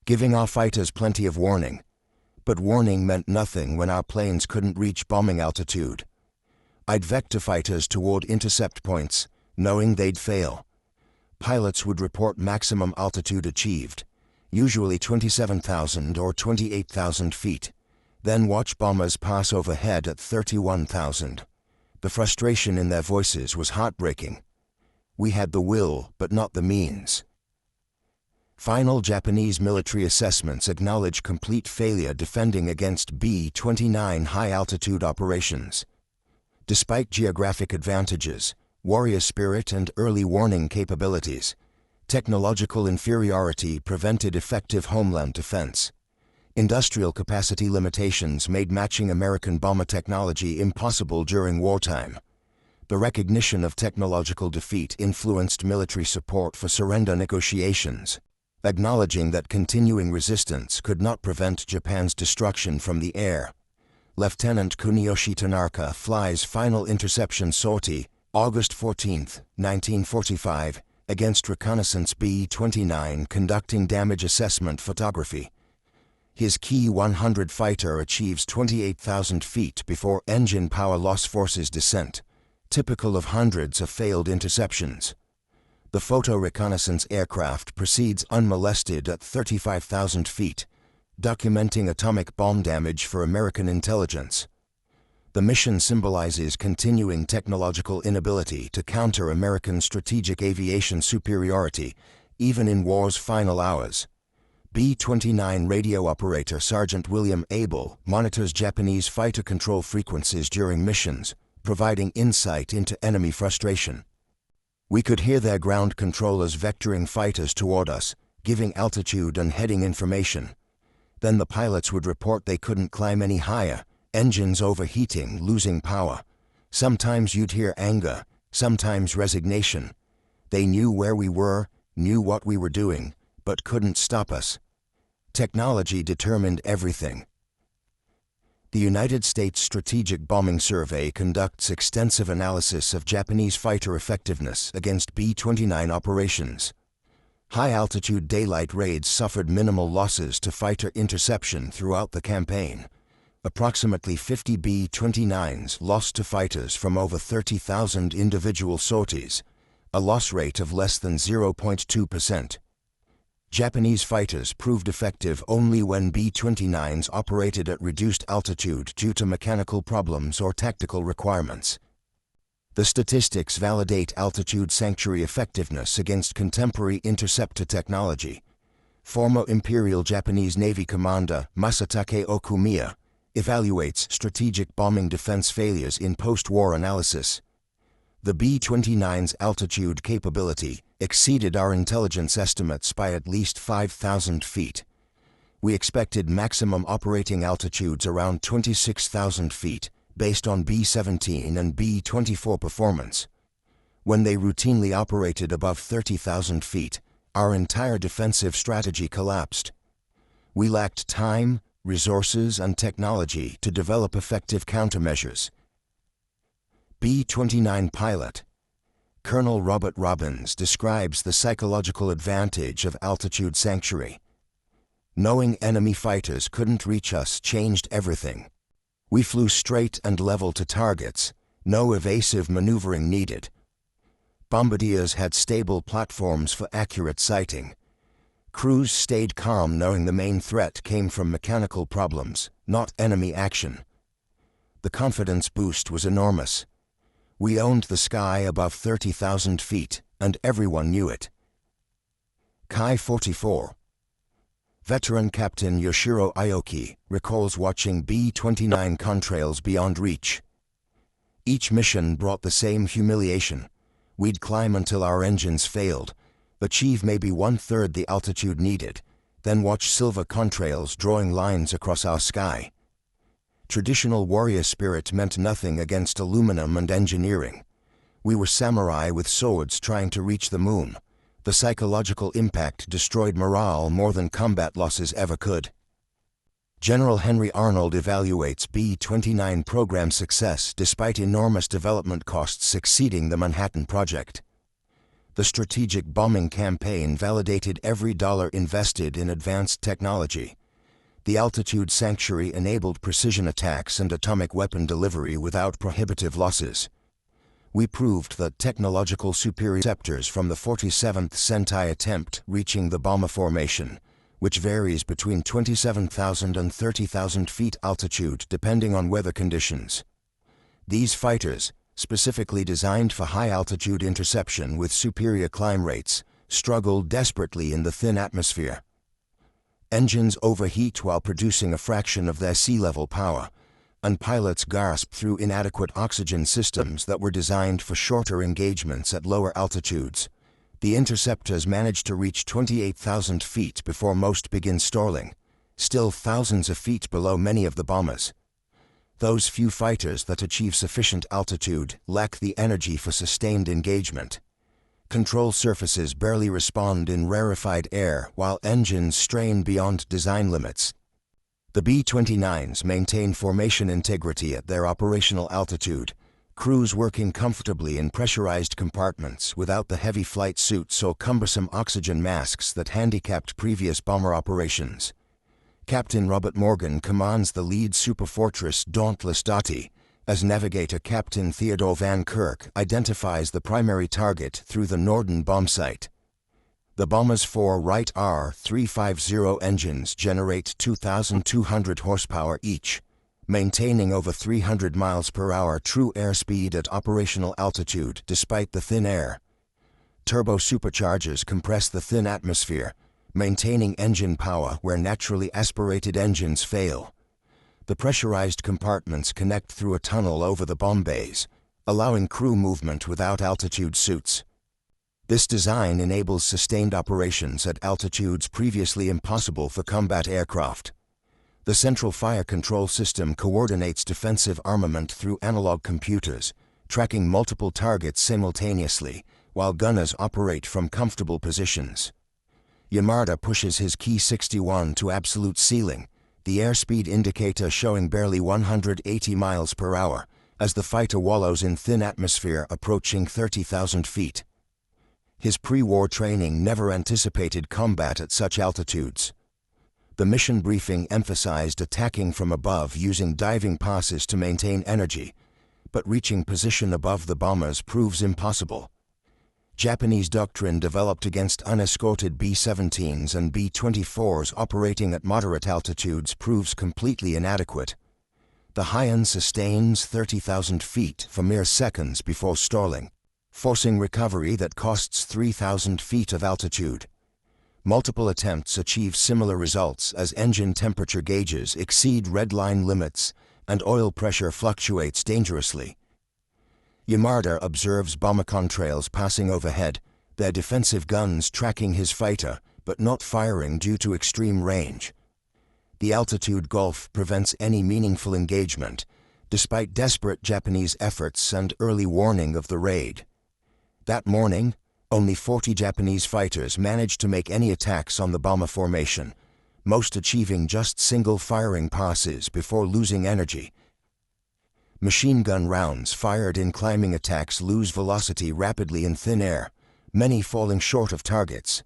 giving our fighters plenty of warning. But warning meant nothing when our planes couldn't reach bombing altitude. I'd vector fighters toward intercept points, knowing they'd fail. Pilots would report maximum altitude achieved, usually 27,000 or 28,000 feet, then watch bombers pass overhead at 31,000. The frustration in their voices was heartbreaking. We had the will, but not the means. Final Japanese military assessments acknowledge complete failure defending against B-29 high-altitude operations. Despite geographic advantages, warrior spirit and early warning capabilities, technological inferiority prevented effective homeland defense. Industrial capacity limitations made matching American bomber technology impossible during wartime. The recognition of technological defeat influenced military support for surrender negotiations, acknowledging that continuing resistance could not prevent Japan's destruction from the air. Lieutenant Kuniyoshi Tanaka flies final interception sortie, August 14, 1945, against reconnaissance B-29 conducting damage assessment photography. His Ki-100 fighter achieves 28,000 feet before engine power loss forces descent, typical of hundreds of failed interceptions. The photo reconnaissance aircraft proceeds unmolested at 35,000 feet, documenting atomic bomb damage for American intelligence. The mission symbolizes continuing technological inability to counter American strategic aviation superiority, even in war's final hours. B-29 radio operator Sergeant William Abel monitors Japanese fighter control frequencies during missions, providing insight into enemy frustration. We could hear their ground controllers vectoring fighters toward us, giving altitude and heading information. Then the pilots would report they couldn't climb any higher, engines overheating, losing power. Sometimes you'd hear anger, sometimes resignation. They knew where we were, knew what we were doing, but couldn't stop us. Technology determined everything. The United States Strategic Bombing Survey conducts extensive analysis of Japanese fighter effectiveness against B-29 operations. High-altitude daylight raids suffered minimal losses to fighter interception throughout the campaign. Approximately 50 B-29s lost to fighters from over 30,000 individual sorties, a loss rate of less than 0.2%. Japanese fighters proved effective only when B-29s operated at reduced altitude due to mechanical problems or tactical requirements. The statistics validate altitude sanctuary effectiveness against contemporary interceptor technology. Former Imperial Japanese Navy Commander Masatake Okumiya evaluates strategic bombing defense failures in post-war analysis. The B-29's altitude capability exceeded our intelligence estimates by at least 5,000 feet. We expected maximum operating altitudes around 26,000 feet, based on B-17 and B-24 performance. When they routinely operated above 30,000 feet, our entire defensive strategy collapsed. We lacked time, resources, and technology to develop effective countermeasures. B-29 pilot Colonel Robert Robbins describes the psychological advantage of altitude sanctuary. Knowing enemy fighters couldn't reach us changed everything. We flew straight and level to targets, no evasive maneuvering needed. Bombardiers had stable platforms for accurate sighting. Crews stayed calm knowing the main threat came from mechanical problems, not enemy action. The confidence boost was enormous. We owned the sky above 30,000 feet, and everyone knew it. Ki-44 Veteran Captain Yoshiro Aoki recalls watching B-29 contrails beyond reach. Each mission brought the same humiliation. We'd climb until our engines failed, achieve maybe one-third the altitude needed, then watch silver contrails drawing lines across our sky. Traditional warrior spirit meant nothing against aluminum and engineering. We were samurai with swords trying to reach the moon. The psychological impact destroyed morale more than combat losses ever could. General Henry Arnold evaluates B-29 program success despite enormous development costs exceeding the Manhattan Project. The strategic bombing campaign validated every dollar invested in advanced technology. The altitude sanctuary enabled precision attacks and atomic weapon delivery without prohibitive losses. We proved that technological superiority interceptors from the 47th Sentai attempt reaching the bomber formation, which varies between 27,000 and 30,000 feet altitude depending on weather conditions. These fighters, specifically designed for high-altitude interception with superior climb rates, struggled desperately in the thin atmosphere. Engines overheat while producing a fraction of their sea-level power, and pilots gasp through inadequate oxygen systems that were designed for shorter engagements at lower altitudes. The interceptors managed to reach 28,000 feet before most begin stalling, still thousands of feet below many of the bombers. Those few fighters that achieve sufficient altitude lack the energy for sustained engagement. Control surfaces barely respond in rarefied air while engines strain beyond design limits. The B-29s maintain formation integrity at their operational altitude, crews working comfortably in pressurized compartments without the heavy flight suits or cumbersome oxygen masks that handicapped previous bomber operations. Captain Robert Morgan commands the lead superfortress Dauntless Dottie, as Navigator Captain Theodore Van Kirk identifies the primary target through the Norden bombsight. The bomber's 4 Wright R-350 engines generate 2,200 horsepower each, maintaining over 300 miles per hour true airspeed at operational altitude despite the thin air. Turbo superchargers compress the thin atmosphere, maintaining engine power where naturally aspirated engines fail. The pressurized compartments connect through a tunnel over the bomb bays, allowing crew movement without altitude suits. This design enables sustained operations at altitudes previously impossible for combat aircraft. The central fire control system coordinates defensive armament through analog computers, tracking multiple targets simultaneously, while gunners operate from comfortable positions. Yamada pushes his Key 61 to absolute ceiling, the airspeed indicator showing barely 180 miles per hour, as the fighter wallows in thin atmosphere approaching 30,000 feet. His pre-war training never anticipated combat at such altitudes. The mission briefing emphasized attacking from above using diving passes to maintain energy, but reaching position above the bombers proves impossible. Japanese doctrine developed against unescorted B-17s and B-24s operating at moderate altitudes proves completely inadequate. The Haiyan sustains 30,000 feet for mere seconds before stalling, forcing recovery that costs 3,000 feet of altitude. Multiple attempts achieve similar results as engine temperature gauges exceed redline limits and oil pressure fluctuates dangerously. Yamada observes bomber contrails passing overhead, their defensive guns tracking his fighter but not firing due to extreme range. The altitude gulf prevents any meaningful engagement, despite desperate Japanese efforts and early warning of the raid. That morning, only 40 Japanese fighters managed to make any attacks on the bomber formation, most achieving just single firing passes before losing energy. Machine gun rounds fired in climbing attacks lose velocity rapidly in thin air, many falling short of targets.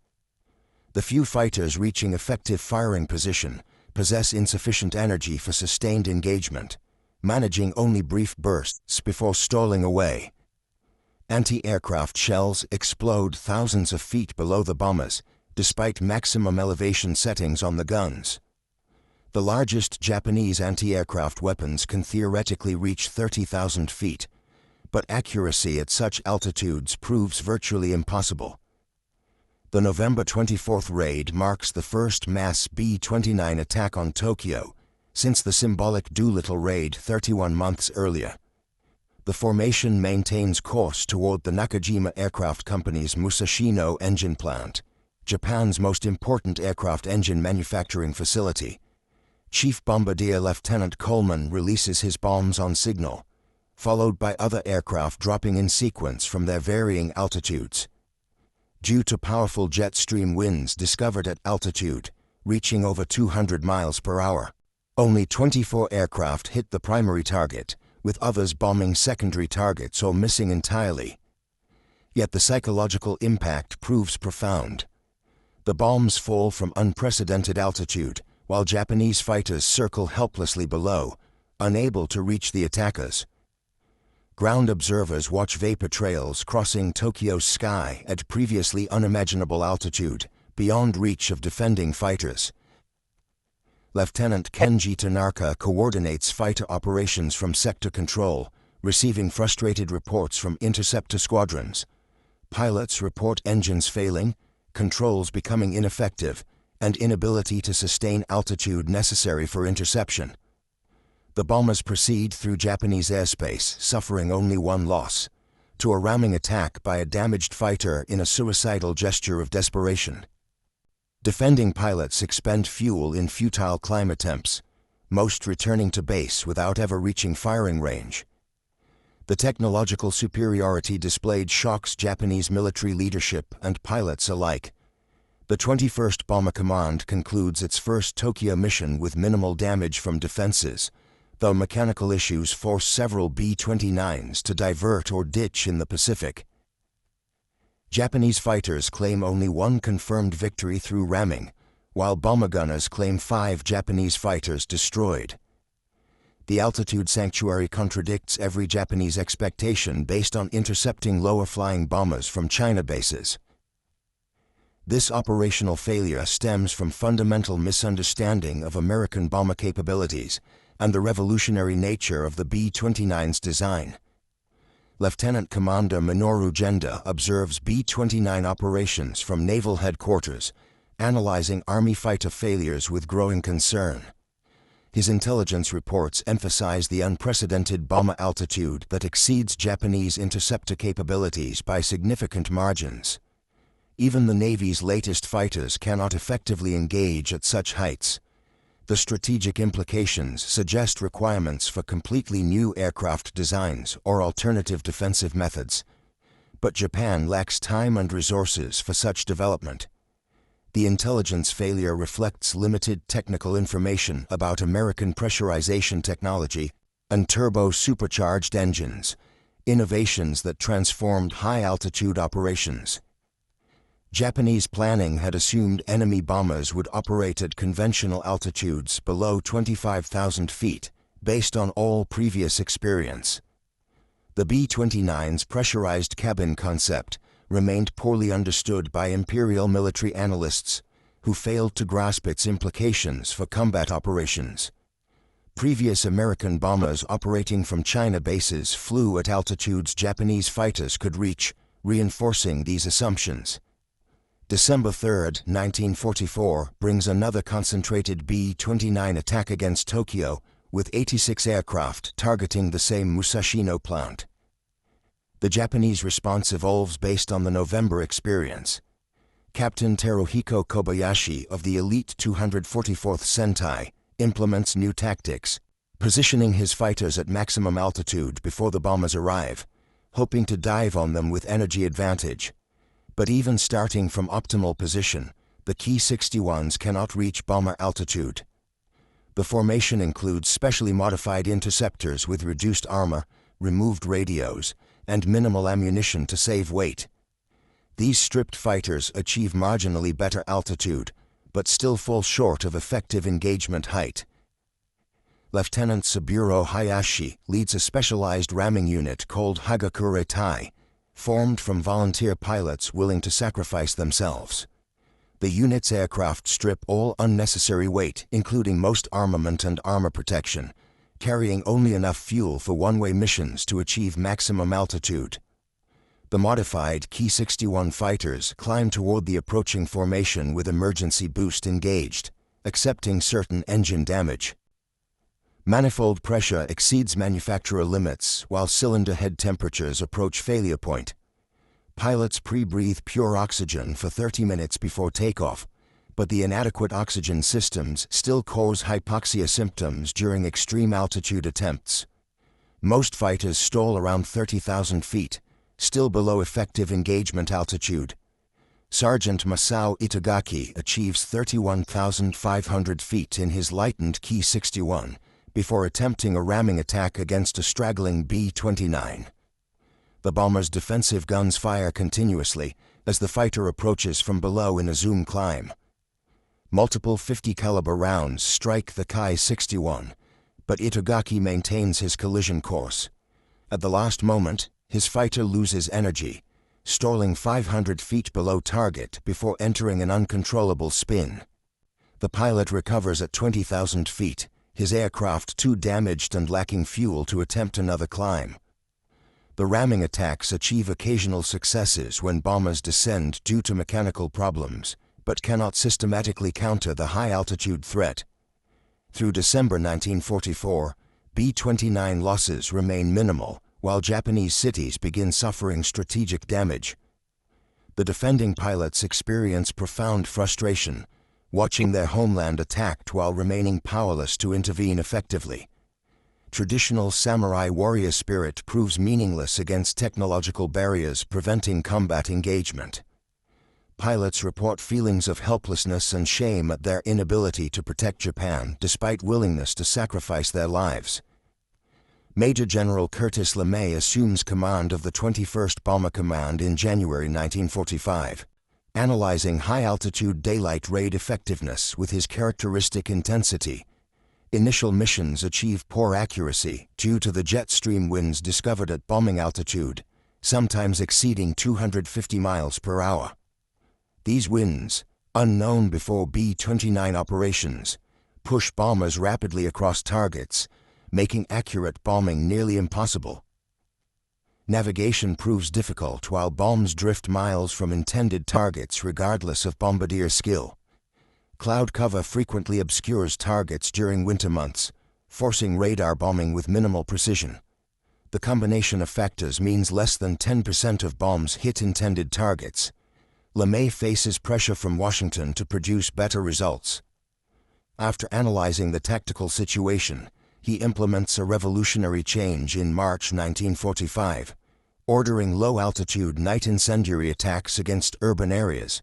The few fighters reaching effective firing position possess insufficient energy for sustained engagement, managing only brief bursts before stalling away. Anti-aircraft shells explode thousands of feet below the bombers, despite maximum elevation settings on the guns. The largest Japanese anti-aircraft weapons can theoretically reach 30,000 feet, but accuracy at such altitudes proves virtually impossible. The November 24th raid marks the first mass B-29 attack on Tokyo since the symbolic Doolittle raid 31 months earlier. The formation maintains course toward the Nakajima Aircraft Company's Musashino engine plant, Japan's most important aircraft engine manufacturing facility. Chief Bombardier Lieutenant Coleman releases his bombs on signal, followed by other aircraft dropping in sequence from their varying altitudes. Due to powerful jet stream winds discovered at altitude, reaching over 200 miles per hour, only 24 aircraft hit the primary target, with others bombing secondary targets or missing entirely. Yet the psychological impact proves profound. The bombs fall from unprecedented altitude, while Japanese fighters circle helplessly below, unable to reach the attackers. Ground observers watch vapor trails crossing Tokyo's sky at previously unimaginable altitude, beyond reach of defending fighters. Lieutenant Kenji Tanaka coordinates fighter operations from sector control, receiving frustrated reports from interceptor squadrons. Pilots report engines failing, controls becoming ineffective, and inability to sustain altitude necessary for interception. The bombers proceed through Japanese airspace, suffering only one loss, to a ramming attack by a damaged fighter in a suicidal gesture of desperation. Defending pilots expend fuel in futile climb attempts, most returning to base without ever reaching firing range. The technological superiority displayed shocks Japanese military leadership and pilots alike. The 21st Bomber Command concludes its first Tokyo mission with minimal damage from defenses, though mechanical issues force several B-29s to divert or ditch in the Pacific. Japanese fighters claim only one confirmed victory through ramming, while bomber gunners claim 5 Japanese fighters destroyed. The altitude sanctuary contradicts every Japanese expectation based on intercepting lower-flying bombers from China bases. This operational failure stems from fundamental misunderstanding of American bomber capabilities and the revolutionary nature of the B-29's design. Lieutenant Commander Minoru Genda observes B-29 operations from Naval Headquarters, analyzing Army fighter failures with growing concern. His intelligence reports emphasize the unprecedented bomber altitude that exceeds Japanese interceptor capabilities by significant margins. Even the Navy's latest fighters cannot effectively engage at such heights. The strategic implications suggest requirements for completely new aircraft designs or alternative defensive methods. But Japan lacks time and resources for such development. The intelligence failure reflects limited technical information about American pressurization technology and turbo-supercharged engines, innovations that transformed high-altitude operations. Japanese planning had assumed enemy bombers would operate at conventional altitudes below 25,000 feet, based on all previous experience. The B-29's pressurized cabin concept remained poorly understood by imperial military analysts, who failed to grasp its implications for combat operations. Previous American bombers operating from China bases flew at altitudes Japanese fighters could reach, reinforcing these assumptions. December 3, 1944 brings another concentrated B-29 attack against Tokyo, with 86 aircraft targeting the same Musashino plant. The Japanese response evolves based on the November experience. Captain Teruhiko Kobayashi of the elite 244th Sentai implements new tactics, positioning his fighters at maximum altitude before the bombers arrive, hoping to dive on them with energy advantage. But even starting from optimal position, the Ki-61s cannot reach bomber altitude. The formation includes specially modified interceptors with reduced armor, removed radios, and minimal ammunition to save weight. These stripped fighters achieve marginally better altitude, but still fall short of effective engagement height. Lieutenant Saburo Hayashi leads a specialized ramming unit called Hagakure Tai, formed from volunteer pilots willing to sacrifice themselves. The unit's aircraft strip all unnecessary weight, including most armament and armor protection, carrying only enough fuel for one-way missions to achieve maximum altitude. The modified Ki-61 fighters climb toward the approaching formation with emergency boost engaged, accepting certain engine damage. Manifold pressure exceeds manufacturer limits while cylinder head temperatures approach failure point. Pilots pre-breathe pure oxygen for 30 minutes before takeoff, but the inadequate oxygen systems still cause hypoxia symptoms during extreme altitude attempts. Most fighters stall around 30,000 feet, still below effective engagement altitude. Sergeant Masao Itagaki achieves 31,500 feet in his lightened Ki-61 before attempting a ramming attack against a straggling B-29. The bomber's defensive guns fire continuously as the fighter approaches from below in a zoom climb. Multiple 50 caliber rounds strike the Ki-61, but Itagaki maintains his collision course. At the last moment, his fighter loses energy, stalling 500 feet below target before entering an uncontrollable spin. The pilot recovers at 20,000 feet, his aircraft too damaged and lacking fuel to attempt another climb. The ramming attacks achieve occasional successes when bombers descend due to mechanical problems, but cannot systematically counter the high-altitude threat. Through December 1944, B-29 losses remain minimal, while Japanese cities begin suffering strategic damage. The defending pilots experience profound frustration, watching their homeland attacked while remaining powerless to intervene effectively. Traditional samurai warrior spirit proves meaningless against technological barriers preventing combat engagement. Pilots report feelings of helplessness and shame at their inability to protect Japan despite willingness to sacrifice their lives. Major General Curtis LeMay assumes command of the 21st Bomber Command in January 1945, analyzing high-altitude daylight raid effectiveness with his characteristic intensity. Initial missions achieve poor accuracy due to the jet stream winds discovered at bombing altitude, sometimes exceeding 250 miles per hour. These winds, unknown before B-29 operations, push bombers rapidly across targets, making accurate bombing nearly impossible. Navigation proves difficult while bombs drift miles from intended targets regardless of bombardier skill. Cloud cover frequently obscures targets during winter months, forcing radar bombing with minimal precision. The combination of factors means less than 10% of bombs hit intended targets. LeMay faces pressure from Washington to produce better results. After analyzing the tactical situation, he implements a revolutionary change in March 1945, ordering low-altitude night incendiary attacks against urban areas.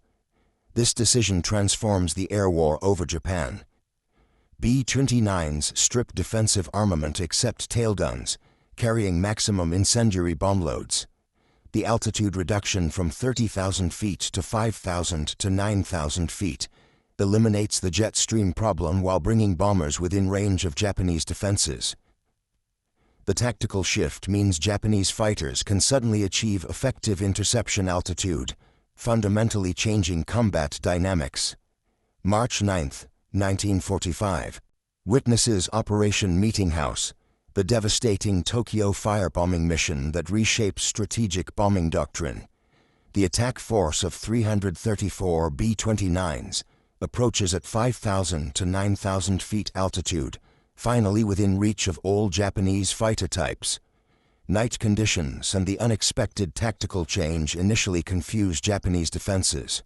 This decision transforms the air war over Japan. B-29s strip defensive armament except tail guns, carrying maximum incendiary bomb loads. The altitude reduction from 30,000 feet to 5,000 to 9,000 feet eliminates the jet stream problem while bringing bombers within range of Japanese defenses. The tactical shift means Japanese fighters can suddenly achieve effective interception altitude, fundamentally changing combat dynamics. March 9, 1945. Witnesses Operation Meeting House, the devastating Tokyo firebombing mission that reshapes strategic bombing doctrine. The attack force of 334 B-29s approaches at 5,000 to 9,000 feet altitude, finally within reach of all Japanese fighter types. Night conditions and the unexpected tactical change initially confuse Japanese defenses.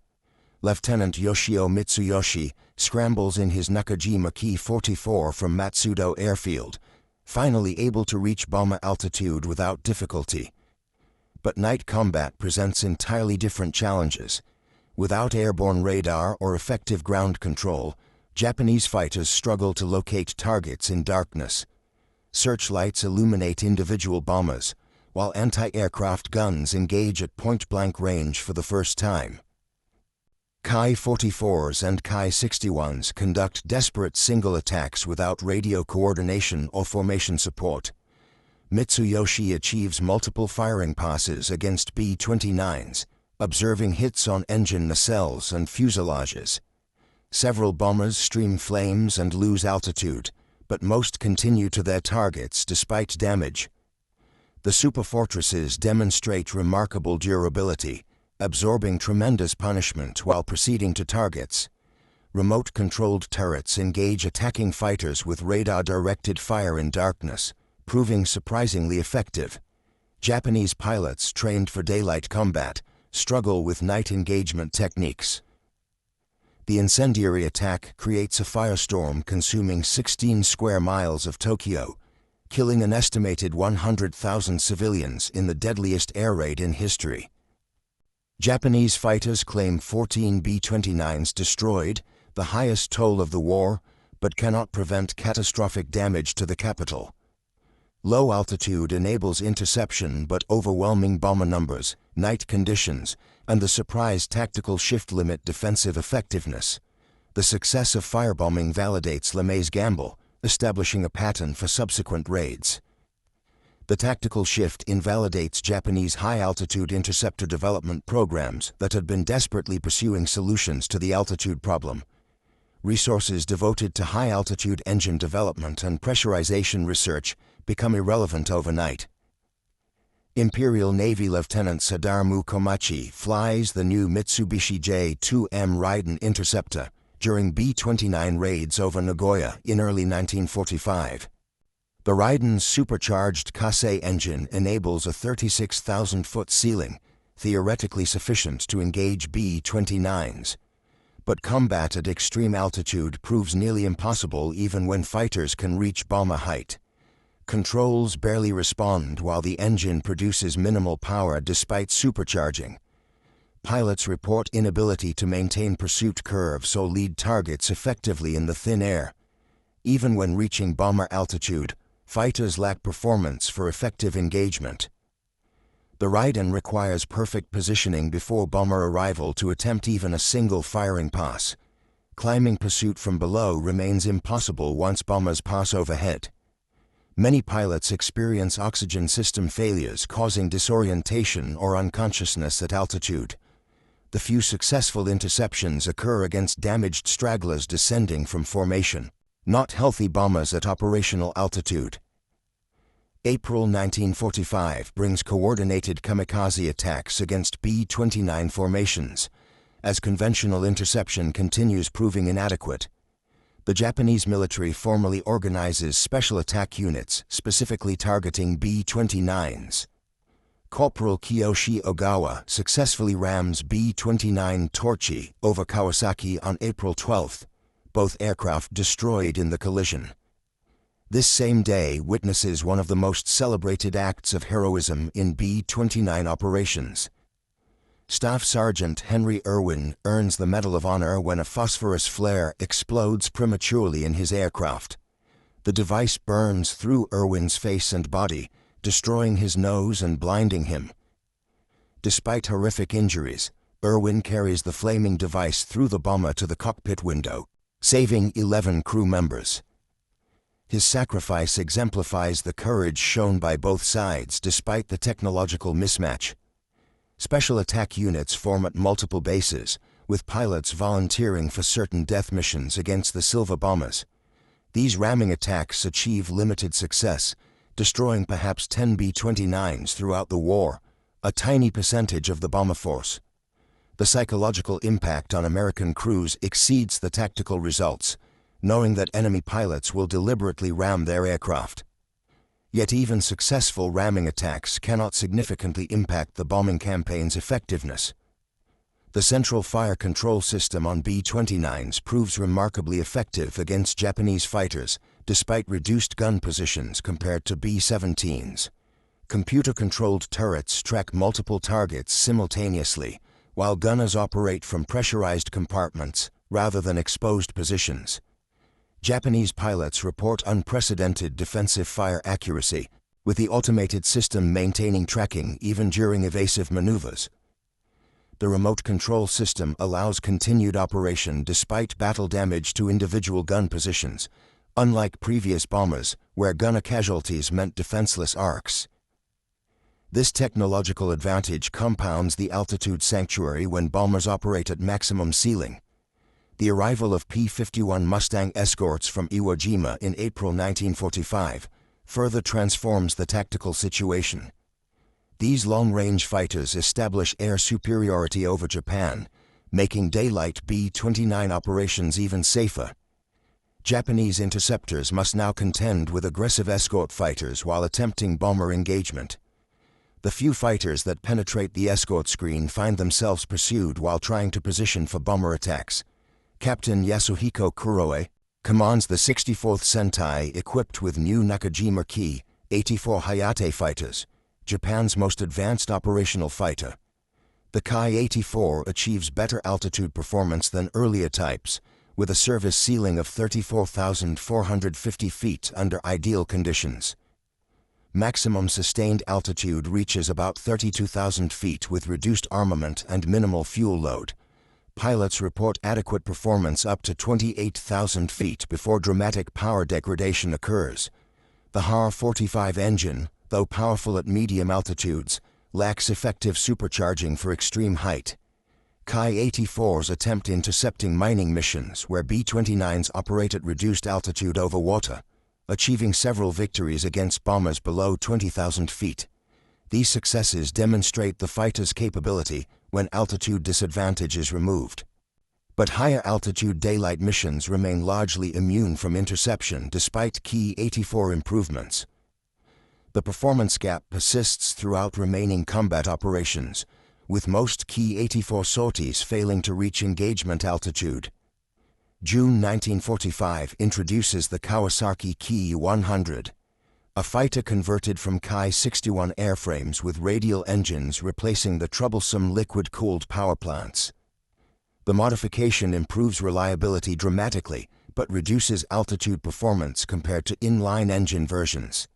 Lieutenant Yoshio Mitsuyoshi scrambles in his Nakajima Ki-44 from Matsudo Airfield, finally able to reach bomber altitude without difficulty. But night combat presents entirely different challenges. Without airborne radar or effective ground control, Japanese fighters struggle to locate targets in darkness. Searchlights illuminate individual bombers, while anti-aircraft guns engage at point-blank range for the first time. Ki-44s and Ki-61s conduct desperate single attacks without radio coordination or formation support. Mitsuyoshi achieves multiple firing passes against B-29s, observing hits on engine nacelles and fuselages. Several bombers stream flames and lose altitude, but most continue to their targets despite damage. The superfortresses demonstrate remarkable durability, absorbing tremendous punishment while proceeding to targets. Remote-controlled turrets engage attacking fighters with radar-directed fire in darkness, proving surprisingly effective. Japanese pilots trained for daylight combat struggle with night engagement techniques. The incendiary attack creates a firestorm consuming 16 square miles of Tokyo, killing an estimated 100,000 civilians in the deadliest air raid in history. Japanese fighters claim 14 B-29s destroyed, the highest toll of the war, but cannot prevent catastrophic damage to the capital. Low altitude enables interception, but overwhelming bomber numbers, night conditions, and the surprise tactical shift limit defensive effectiveness. The success of firebombing validates LeMay's gamble, establishing a pattern for subsequent raids. The tactical shift invalidates Japanese high-altitude interceptor development programs that had been desperately pursuing solutions to the altitude problem. Resources devoted to high-altitude engine development and pressurization research become irrelevant overnight. Imperial Navy Lieutenant Sadamu Komachi flies the new Mitsubishi J-2M Raiden interceptor during B-29 raids over Nagoya in early 1945. The Raiden's supercharged Kasei engine enables a 36,000-foot ceiling, theoretically sufficient to engage B-29s. But combat at extreme altitude proves nearly impossible even when fighters can reach bomber height. Controls barely respond while the engine produces minimal power despite supercharging. Pilots report inability to maintain pursuit curves or lead targets effectively in the thin air. Even when reaching bomber altitude, fighters lack performance for effective engagement. The Raiden requires perfect positioning before bomber arrival to attempt even a single firing pass. Climbing pursuit from below remains impossible once bombers pass overhead. Many pilots experience oxygen system failures causing disorientation or unconsciousness at altitude. The few successful interceptions occur against damaged stragglers descending from formation, not healthy bombers at operational altitude. April 1945 brings coordinated kamikaze attacks against B-29 formations. As conventional interception continues proving inadequate, the Japanese military formally organizes special attack units specifically targeting B-29s. Corporal Kiyoshi Ogawa successfully rams B-29 Torchi over Kawasaki on April 12, both aircraft destroyed in the collision. This same day witnesses one of the most celebrated acts of heroism in B-29 operations. Staff Sergeant Henry Irwin earns the Medal of Honor when a phosphorus flare explodes prematurely in his aircraft. The device burns through Irwin's face and body, destroying his nose and blinding him. Despite horrific injuries, Irwin carries the flaming device through the bomber to the cockpit window, saving 11 crew members. His sacrifice exemplifies the courage shown by both sides despite the technological mismatch. Special attack units form at multiple bases, with pilots volunteering for certain death missions against the Silver bombers. These ramming attacks achieve limited success, destroying perhaps 10 B-29s throughout the war, a tiny percentage of the bomber force. The psychological impact on American crews exceeds the tactical results, knowing that enemy pilots will deliberately ram their aircraft. Yet even successful ramming attacks cannot significantly impact the bombing campaign's effectiveness. The central fire control system on B-29s proves remarkably effective against Japanese fighters, despite reduced gun positions compared to B-17s. Computer-controlled turrets track multiple targets simultaneously, while gunners operate from pressurized compartments rather than exposed positions. Japanese pilots report unprecedented defensive fire accuracy, with the automated system maintaining tracking even during evasive maneuvers. The remote control system allows continued operation despite battle damage to individual gun positions, unlike previous bombers, where gunner casualties meant defenseless arcs. This technological advantage compounds the altitude sanctuary when bombers operate at maximum ceiling. The arrival of P-51 Mustang escorts from Iwo Jima in April 1945 further transforms the tactical situation. These long-range fighters establish air superiority over Japan, making daylight B-29 operations even safer. Japanese interceptors must now contend with aggressive escort fighters while attempting bomber engagement. The few fighters that penetrate the escort screen find themselves pursued while trying to position for bomber attacks. Captain Yasuhiko Kuroe commands the 64th Sentai equipped with new Nakajima-Ki 84 Hayate fighters, Japan's most advanced operational fighter. The Ki-84 achieves better altitude performance than earlier types, with a service ceiling of 34,450 feet under ideal conditions. Maximum sustained altitude reaches about 32,000 feet with reduced armament and minimal fuel load. Pilots report adequate performance up to 28,000 feet before dramatic power degradation occurs. The HAR-45 engine, though powerful at medium altitudes, lacks effective supercharging for extreme height. Ki-84s attempt intercepting mining missions where B-29s operate at reduced altitude over water, achieving several victories against bombers below 20,000 feet. These successes demonstrate the fighter's capability when altitude disadvantage is removed. But higher altitude daylight missions remain largely immune from interception despite Ki-84 improvements. The performance gap persists throughout remaining combat operations, with most Ki-84 sorties failing to reach engagement altitude. June 1945 introduces the Kawasaki Ki-100, a fighter converted from Ki-61 airframes with radial engines replacing the troublesome liquid-cooled power plants. The modification improves reliability dramatically, but reduces altitude performance compared to inline engine versions.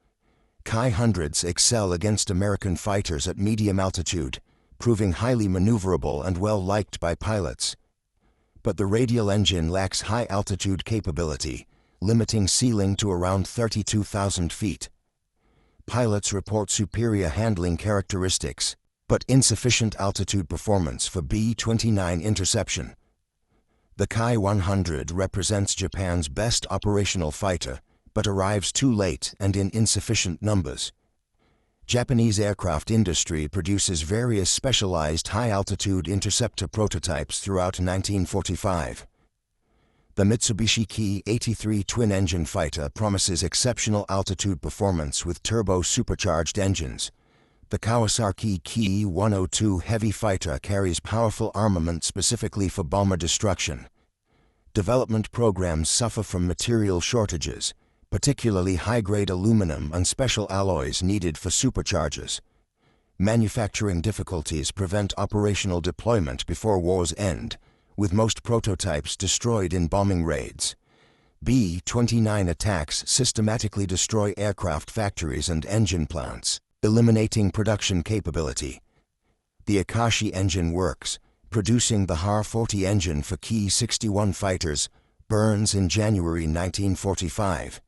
Ki-100s excel against American fighters at medium altitude, proving highly maneuverable and well-liked by pilots. But the radial engine lacks high-altitude capability, limiting ceiling to around 32,000 feet. Pilots report superior handling characteristics, but insufficient altitude performance for B-29 interception. The Ki-100 represents Japan's best operational fighter, but arrives too late and in insufficient numbers. Japanese aircraft industry produces various specialized high-altitude interceptor prototypes throughout 1945. The Mitsubishi Ki-83 twin-engine fighter promises exceptional altitude performance with turbo-supercharged engines. The Kawasaki Ki-102 heavy fighter carries powerful armament specifically for bomber destruction. Development programs suffer from material shortages, particularly high-grade aluminum and special alloys needed for superchargers. Manufacturing difficulties prevent operational deployment before war's end, with most prototypes destroyed in bombing raids. B-29 attacks systematically destroy aircraft factories and engine plants, eliminating production capability. The Akashi engine works, producing the HAR-40 engine for Ki-61 fighters, burns in January 1945.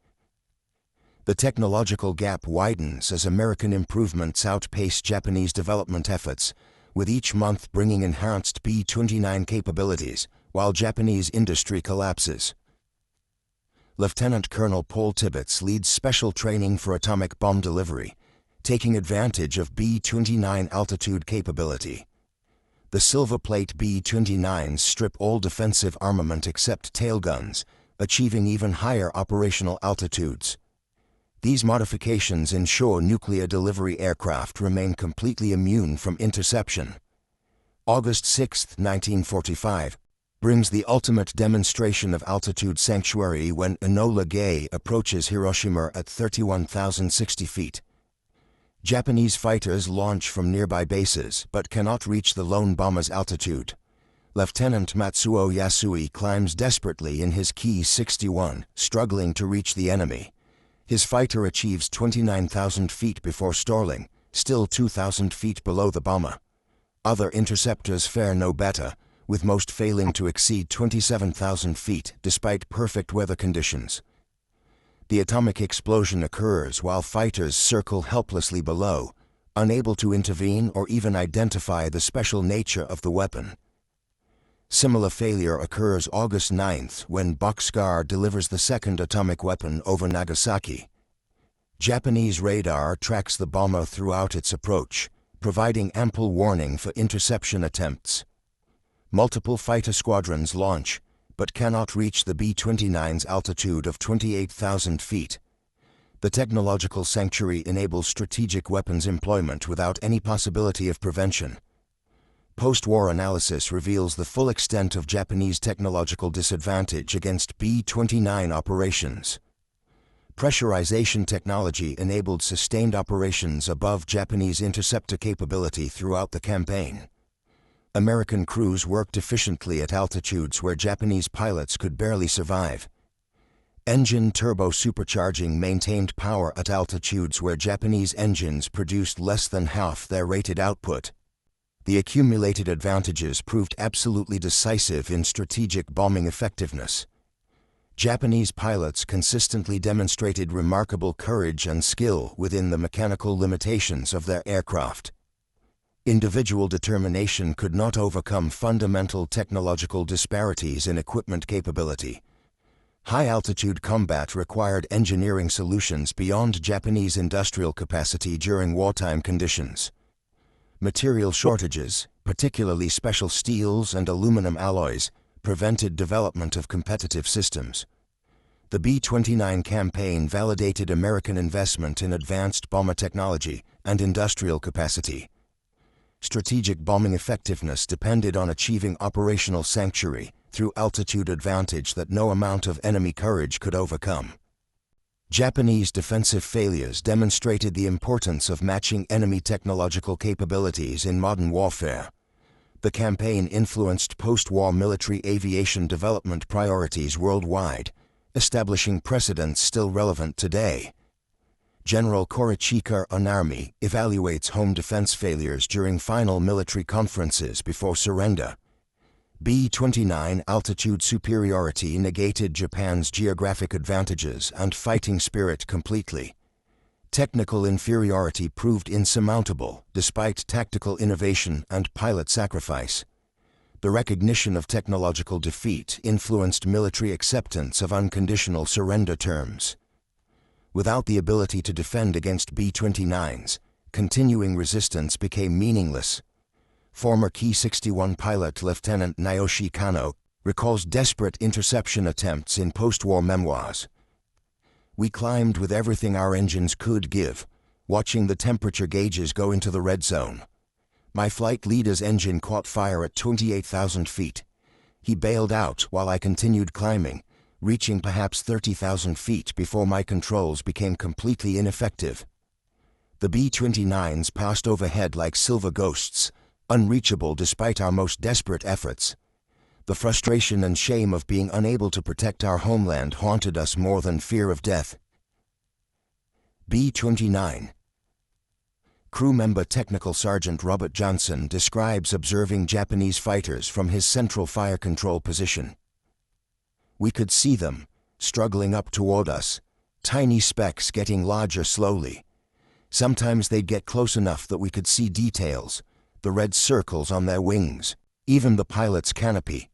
The technological gap widens as American improvements outpace Japanese development efforts, with each month bringing enhanced B-29 capabilities, while Japanese industry collapses. Lieutenant Colonel Paul Tibbets leads special training for atomic bomb delivery, taking advantage of B-29 altitude capability. The Silver Plate B-29s strip all defensive armament except tailguns, achieving even higher operational altitudes. These modifications ensure nuclear delivery aircraft remain completely immune from interception. August 6, 1945, brings the ultimate demonstration of altitude sanctuary when Enola Gay approaches Hiroshima at 31,060 feet. Japanese fighters launch from nearby bases but cannot reach the lone bomber's altitude. Lieutenant Matsuo Yasui climbs desperately in his Ki-61, struggling to reach the enemy. His fighter achieves 29,000 feet before stalling, still 2,000 feet below the bomber. Other interceptors fare no better, with most failing to exceed 27,000 feet despite perfect weather conditions. The atomic explosion occurs while fighters circle helplessly below, unable to intervene or even identify the special nature of the weapon. Similar failure occurs August 9th when Bockscar delivers the second atomic weapon over Nagasaki. Japanese radar tracks the bomber throughout its approach, providing ample warning for interception attempts. Multiple fighter squadrons launch, but cannot reach the B-29's altitude of 28,000 feet. The technological sanctuary enables strategic weapons employment without any possibility of prevention. Post-war analysis reveals the full extent of Japanese technological disadvantage against B-29 operations. Pressurization technology enabled sustained operations above Japanese interceptor capability throughout the campaign. American crews worked efficiently at altitudes where Japanese pilots could barely survive. Engine turbo supercharging maintained power at altitudes where Japanese engines produced less than half their rated output. The accumulated advantages proved absolutely decisive in strategic bombing effectiveness. Japanese pilots consistently demonstrated remarkable courage and skill within the mechanical limitations of their aircraft. Individual determination could not overcome fundamental technological disparities in equipment capability. High-altitude combat required engineering solutions beyond Japanese industrial capacity during wartime conditions. Material shortages, particularly special steels and aluminum alloys, prevented development of competitive systems. The B-29 campaign validated American investment in advanced bomber technology and industrial capacity. Strategic bombing effectiveness depended on achieving operational sanctuary through altitude advantage that no amount of enemy courage could overcome. Japanese defensive failures demonstrated the importance of matching enemy technological capabilities in modern warfare. The campaign influenced post-war military aviation development priorities worldwide, establishing precedents still relevant today. General Korichika Onarmi evaluates home defense failures during final military conferences before surrender. B-29 altitude superiority negated Japan's geographic advantages and fighting spirit completely. Technical inferiority proved insurmountable despite tactical innovation and pilot sacrifice. The recognition of technological defeat influenced military acceptance of unconditional surrender terms. Without the ability to defend against B-29s, continuing resistance became meaningless. Former Ki-61 pilot Lieutenant Naoshi Kano recalls desperate interception attempts in post-war memoirs. "We climbed with everything our engines could give, watching the temperature gauges go into the red zone. My flight leader's engine caught fire at 28,000 feet. He bailed out while I continued climbing, reaching perhaps 30,000 feet before my controls became completely ineffective." The B-29s passed overhead like silver ghosts, unreachable despite our most desperate efforts. The frustration and shame of being unable to protect our homeland haunted us more than fear of death. B-29. Crew member Technical Sergeant Robert Johnson describes observing Japanese fighters from his central fire control position. "We could see them, struggling up toward us, tiny specks getting larger slowly. Sometimes they'd get close enough that we could see details, the red circles on their wings, even the pilot's canopy.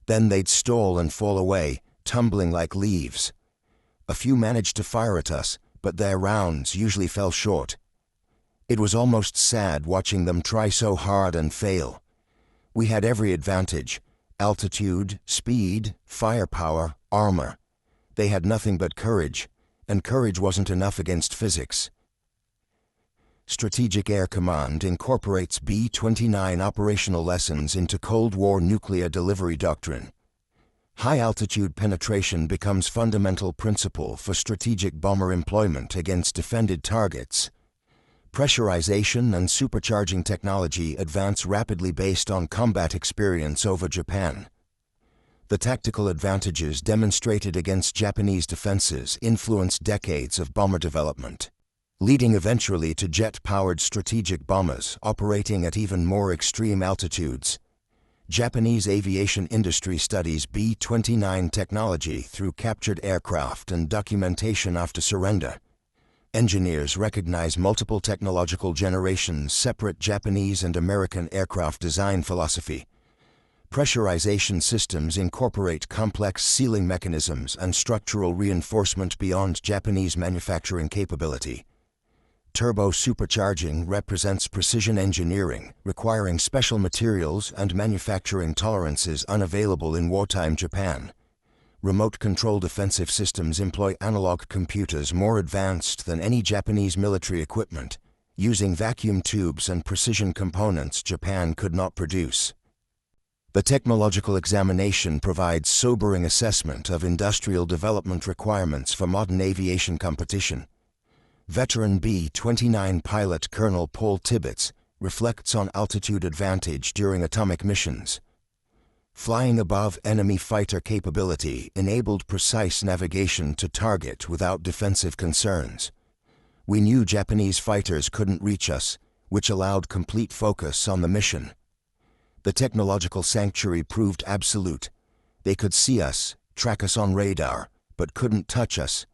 Then they'd stall and fall away, tumbling like leaves. A few managed to fire at us, but their rounds usually fell short. It was almost sad watching them try so hard and fail. We had every advantage: altitude, speed, firepower, armor. They had nothing but courage, and courage wasn't enough against physics." Strategic Air Command incorporates B-29 operational lessons into Cold War nuclear delivery doctrine. High-altitude penetration becomes fundamental principle for strategic bomber employment against defended targets. Pressurization and supercharging technology advance rapidly based on combat experience over Japan. The tactical advantages demonstrated against Japanese defenses influenced decades of bomber development, leading eventually to jet-powered strategic bombers operating at even more extreme altitudes. Japanese aviation industry studies B-29 technology through captured aircraft and documentation after surrender. Engineers recognize multiple technological generations separate Japanese and American aircraft design philosophy. Pressurization systems incorporate complex sealing mechanisms and structural reinforcement beyond Japanese manufacturing capability. Turbo supercharging represents precision engineering, requiring special materials and manufacturing tolerances unavailable in wartime Japan. Remote control defensive systems employ analog computers more advanced than any Japanese military equipment, using vacuum tubes and precision components Japan could not produce. The technological examination provides sobering assessment of industrial development requirements for modern aviation competition. Veteran B-29 pilot Colonel Paul Tibbets reflects on altitude advantage during atomic missions. Flying above enemy fighter capability enabled precise navigation to target without defensive concerns. We knew Japanese fighters couldn't reach us, which allowed complete focus on the mission. The technological sanctuary proved absolute. They could see us, track us on radar, but couldn't touch us.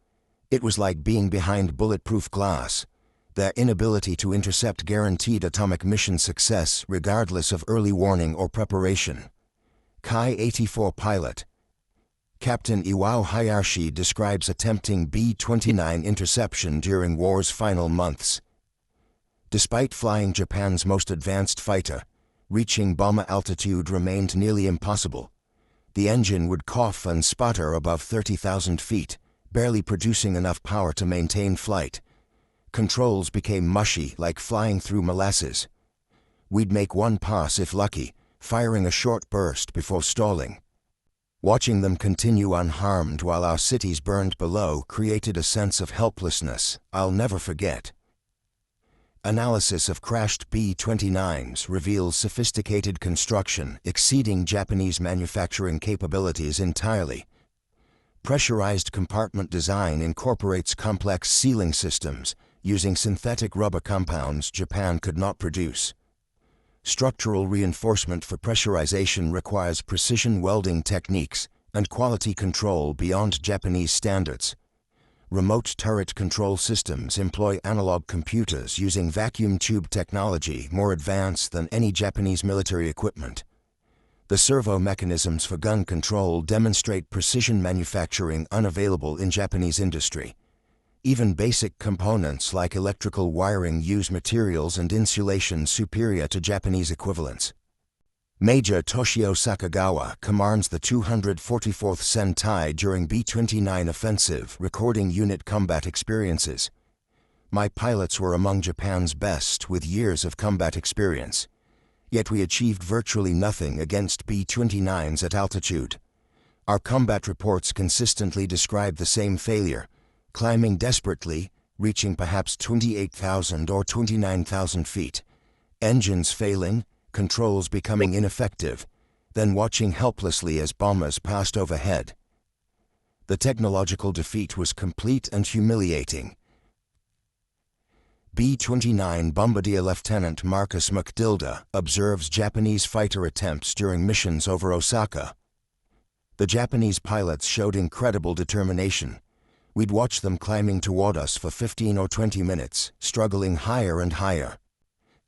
It was like being behind bulletproof glass. Their inability to intercept guaranteed atomic mission success regardless of early warning or preparation. Ki-84 pilot Captain Iwao Hayashi describes attempting B-29 interception during war's final months. Despite flying Japan's most advanced fighter, reaching bomber altitude remained nearly impossible. The engine would cough and sputter above 30,000 feet, barely producing enough power to maintain flight. Controls became mushy, like flying through molasses. We'd make one pass if lucky, firing a short burst before stalling. Watching them continue unharmed while our cities burned below created a sense of helplessness I'll never forget. Analysis of crashed B-29s reveals sophisticated construction exceeding Japanese manufacturing capabilities entirely. Pressurized compartment design incorporates complex sealing systems using synthetic rubber compounds Japan could not produce. Structural reinforcement for pressurization requires precision welding techniques and quality control beyond Japanese standards. Remote turret control systems employ analog computers using vacuum tube technology more advanced than any Japanese military equipment. The servo mechanisms for gun control demonstrate precision manufacturing unavailable in Japanese industry. Even basic components like electrical wiring use materials and insulation superior to Japanese equivalents. Major Toshio Sakagawa commands the 244th Sentai during B-29 offensive, recording unit combat experiences. My pilots were among Japan's best with years of combat experience. Yet we achieved virtually nothing against B-29s at altitude. Our combat reports consistently describe the same failure. Climbing desperately, reaching perhaps 28,000 or 29,000 feet. Engines failing, controls becoming ineffective, then watching helplessly as bombers passed overhead. The technological defeat was complete and humiliating. B-29 Bombardier Lieutenant Marcus McDilda observes Japanese fighter attempts during missions over Osaka. The Japanese pilots showed incredible determination. We'd watch them climbing toward us for 15 or 20 minutes, struggling higher and higher.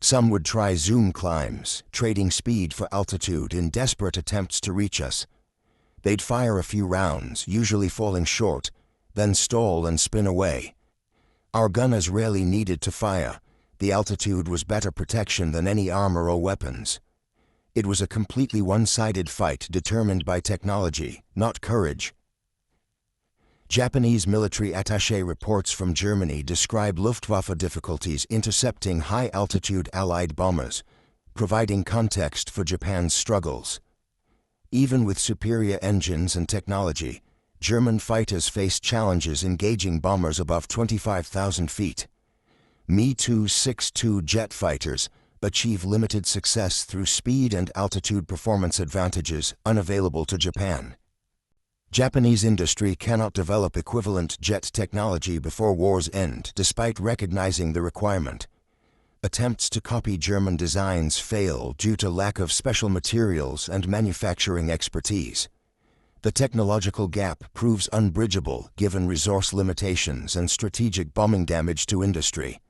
Some would try zoom climbs, trading speed for altitude in desperate attempts to reach us. They'd fire a few rounds, usually falling short, then stall and spin away. Our gunners rarely needed to fire. The altitude was better protection than any armor or weapons. It was a completely one-sided fight determined by technology, not courage. Japanese military attaché reports from Germany describe Luftwaffe difficulties intercepting high-altitude Allied bombers, providing context for Japan's struggles. Even with superior engines and technology, German fighters faced challenges engaging bombers above 25,000 feet. Mi-262 jet fighters achieve limited success through speed and altitude performance advantages unavailable to Japan. Japanese industry cannot develop equivalent jet technology before war's end, despite recognizing the requirement. Attempts to copy German designs fail due to lack of special materials and manufacturing expertise. The technological gap proves unbridgeable given resource limitations and strategic bombing damage to industry.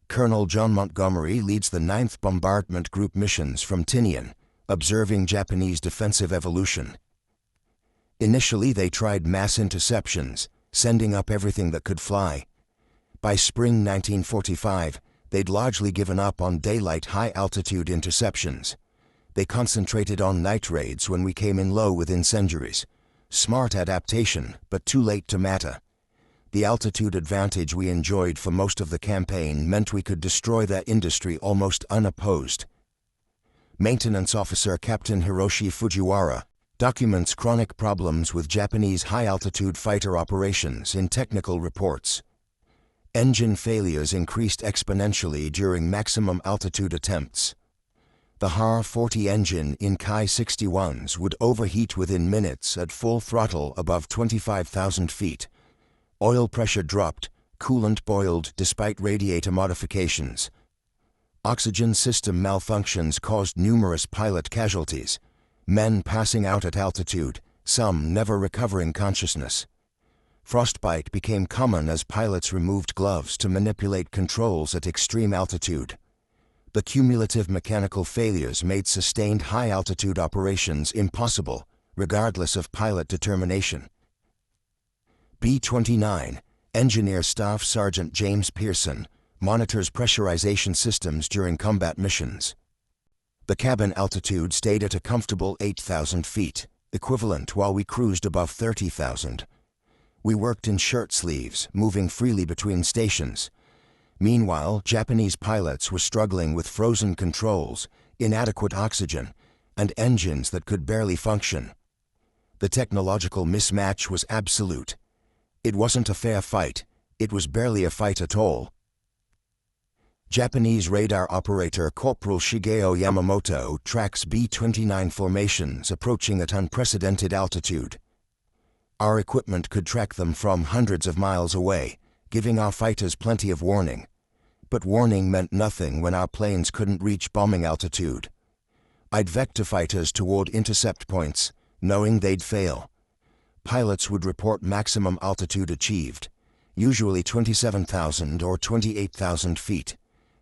Colonel John Montgomery leads the 9th Bombardment Group missions from Tinian, observing Japanese defensive evolution. Initially, they tried mass interceptions, sending up everything that could fly. By spring 1945, they'd largely given up on daylight high-altitude interceptions. They concentrated on night raids when we came in low with incendiaries. Smart adaptation, but too late to matter. The altitude advantage we enjoyed for most of the campaign meant we could destroy their industry almost unopposed. Maintenance Officer Captain Hiroshi Fujiwara documents chronic problems with Japanese high-altitude fighter operations in technical reports. Engine failures increased exponentially during maximum altitude attempts. The HAR-40 engine in Ki-61s would overheat within minutes at full throttle above 25,000 feet. Oil pressure dropped, coolant boiled despite radiator modifications. Oxygen system malfunctions caused numerous pilot casualties, men passing out at altitude, some never recovering consciousness. Frostbite became common as pilots removed gloves to manipulate controls at extreme altitude. The cumulative mechanical failures made sustained high-altitude operations impossible, regardless of pilot determination. B-29, Engineer Staff Sergeant James Pearson, monitors pressurization systems during combat missions. The cabin altitude stayed at a comfortable 8,000 feet, equivalent while we cruised above 30,000. We worked in shirt sleeves, moving freely between stations. Meanwhile, Japanese pilots were struggling with frozen controls, inadequate oxygen, and engines that could barely function. The technological mismatch was absolute. It wasn't a fair fight. It was barely a fight at all. Japanese radar operator Corporal Shigeo Yamamoto tracks B-29 formations approaching at unprecedented altitude. Our equipment could track them from hundreds of miles away, giving our fighters plenty of warning. But warning meant nothing when our planes couldn't reach bombing altitude. I'd vector fighters toward intercept points, knowing they'd fail. Pilots would report maximum altitude achieved, usually 27,000 or 28,000 feet,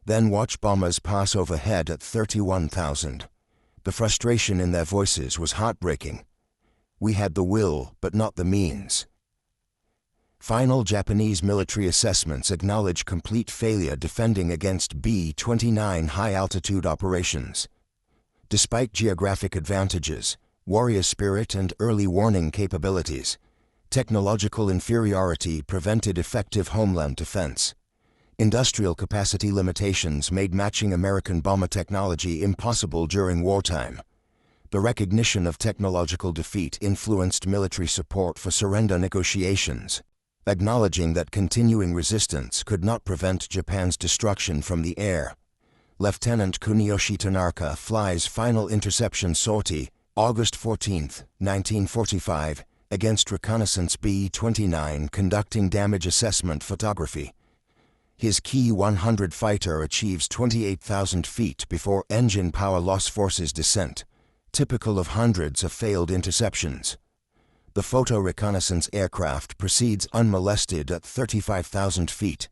then watch bombers pass overhead at 31,000. The frustration in their voices was heartbreaking. We had the will, but not the means. Final Japanese military assessments acknowledge complete failure defending against B-29 high-altitude operations. Despite geographic advantages, warrior spirit and early warning capabilities, technological inferiority prevented effective homeland defense. Industrial capacity limitations made matching American bomber technology impossible during wartime. The recognition of technological defeat influenced military support for surrender negotiations, acknowledging that continuing resistance could not prevent Japan's destruction from the air. Lieutenant Kuniyoshi Tanaka flies final interception sortie, August 14, 1945, against reconnaissance B-29 conducting damage assessment photography. His Ki-100 fighter achieves 28,000 feet before engine power loss forces descent, typical of hundreds of failed interceptions. The photo reconnaissance aircraft proceeds unmolested at 35,000 feet,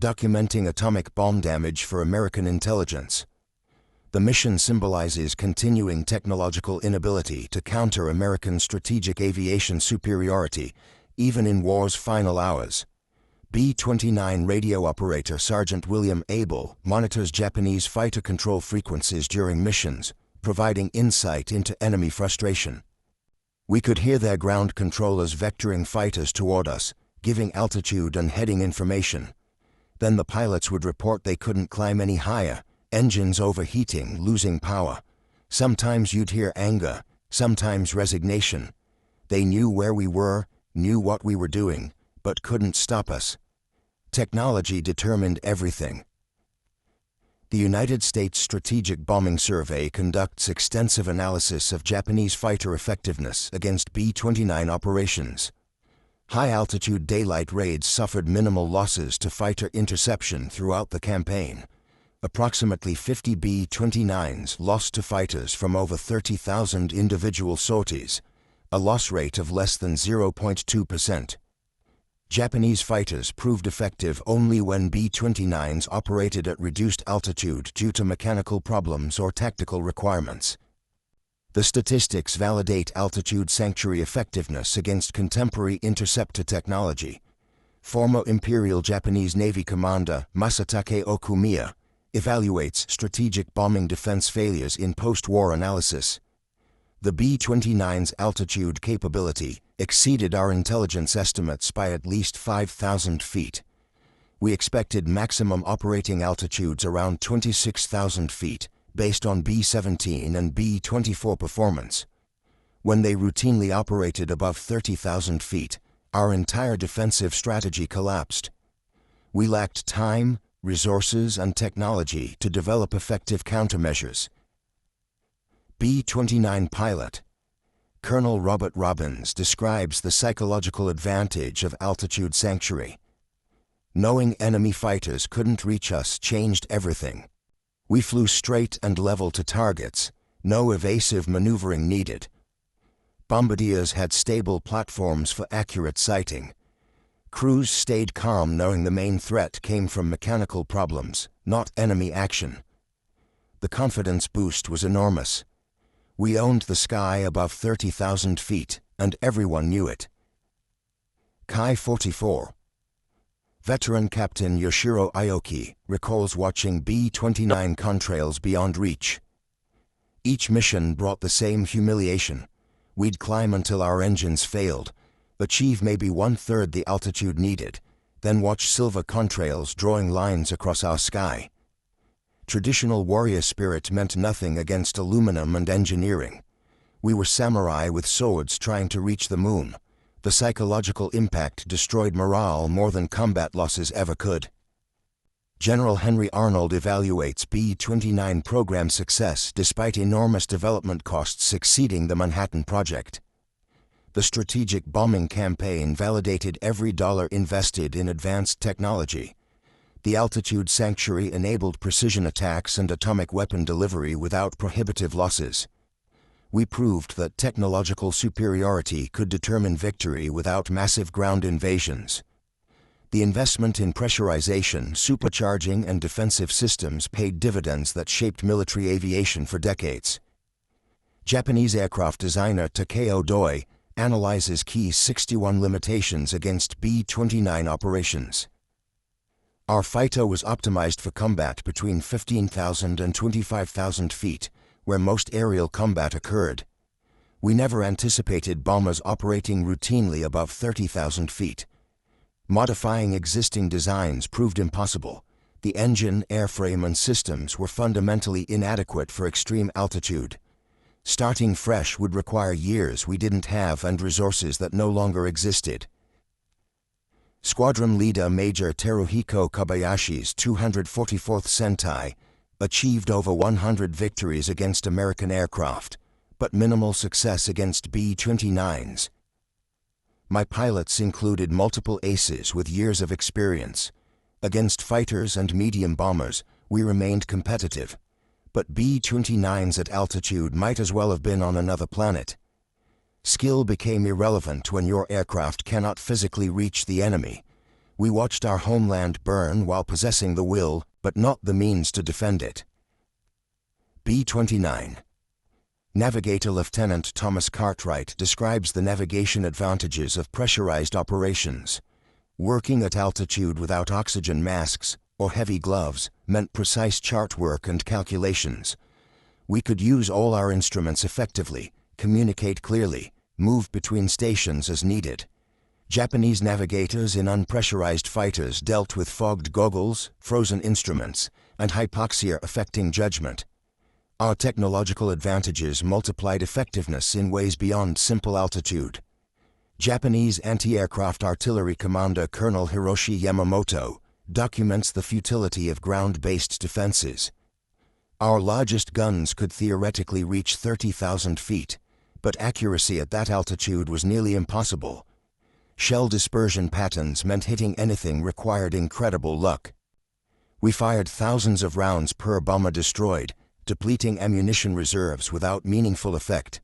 documenting atomic bomb damage for American intelligence. The mission symbolizes continuing technological inability to counter American strategic aviation superiority, even in war's final hours. B-29 radio operator Sergeant William Abel monitors Japanese fighter control frequencies during missions, providing insight into enemy frustration. We could hear their ground controllers vectoring fighters toward us, giving altitude and heading information. Then the pilots would report they couldn't climb any higher, engines overheating, losing power. Sometimes you'd hear anger, sometimes resignation. They knew where we were, knew what we were doing, but couldn't stop us. Technology determined everything. The United States Strategic Bombing Survey conducts extensive analysis of Japanese fighter effectiveness against B-29 operations. High-altitude daylight raids suffered minimal losses to fighter interception throughout the campaign. Approximately 50 B-29s lost to fighters from over 30,000 individual sorties, a loss rate of less than 0.2%. Japanese fighters proved effective only when B-29s operated at reduced altitude due to mechanical problems or tactical requirements. The statistics validate altitude sanctuary effectiveness against contemporary interceptor technology. Former Imperial Japanese Navy Commander Masatake Okumiya evaluates strategic bombing defense failures in post-war analysis. The B-29's altitude capability exceeded our intelligence estimates by at least 5,000 feet. We expected maximum operating altitudes around 26,000 feet, based on B-17 and B-24 performance. When they routinely operated above 30,000 feet, our entire defensive strategy collapsed. We lacked time, resources, and technology to develop effective countermeasures. B-29 pilot Colonel Robert Robbins describes the psychological advantage of altitude sanctuary. Knowing enemy fighters couldn't reach us changed everything. We flew straight and level to targets, no evasive maneuvering needed. Bombardiers had stable platforms for accurate sighting. Crews stayed calm knowing the main threat came from mechanical problems, not enemy action. The confidence boost was enormous. We owned the sky above 30,000 feet, and everyone knew it. Ki-44 Veteran Captain Yoshiro Aoki recalls watching B-29 contrails beyond reach. Each mission brought the same humiliation. We'd climb until our engines failed, achieve maybe one-third the altitude needed, then watch silver contrails drawing lines across our sky. Traditional warrior spirit meant nothing against aluminum and engineering. We were samurai with swords trying to reach the moon. The psychological impact destroyed morale more than combat losses ever could. General Henry Arnold evaluates B-29 program success despite enormous development costs exceeding the Manhattan Project. The strategic bombing campaign validated every dollar invested in advanced technology. The altitude sanctuary enabled precision attacks and atomic weapon delivery without prohibitive losses. We proved that technological superiority could determine victory without massive ground invasions. The investment in pressurization, supercharging, and defensive systems paid dividends that shaped military aviation for decades. Japanese aircraft designer Takeo Doi analyzes key 61 limitations against B-29 operations. Our fighter was optimized for combat between 15,000 and 25,000 feet, where most aerial combat occurred. We never anticipated bombers operating routinely above 30,000 feet. Modifying existing designs proved impossible. The engine, airframe, and systems were fundamentally inadequate for extreme altitude. Starting fresh would require years we didn't have and resources that no longer existed. Squadron leader Major Teruhiko Kobayashi's 244th Sentai achieved over 100 victories against American aircraft, but minimal success against B-29s. My pilots included multiple aces with years of experience. Against fighters and medium bombers, we remained competitive. But B-29s at altitude might as well have been on another planet. Skill became irrelevant when your aircraft cannot physically reach the enemy. We watched our homeland burn while possessing the will, but not the means to defend it. B-29 Navigator Lieutenant Thomas Cartwright describes the navigation advantages of pressurized operations. Working at altitude without oxygen masks or heavy gloves meant precise chart work and calculations. We could use all our instruments effectively, communicate clearly, move between stations as needed. Japanese navigators in unpressurized fighters dealt with fogged goggles, frozen instruments, and hypoxia affecting judgment. Our technological advantages multiplied effectiveness in ways beyond simple altitude. Japanese anti-aircraft artillery commander Colonel Hiroshi Yamamoto documents the futility of ground-based defenses. Our largest guns could theoretically reach 30,000 feet, but accuracy at that altitude was nearly impossible. Shell dispersion patterns meant hitting anything required incredible luck. We fired thousands of rounds per bomber destroyed, depleting ammunition reserves without meaningful effect.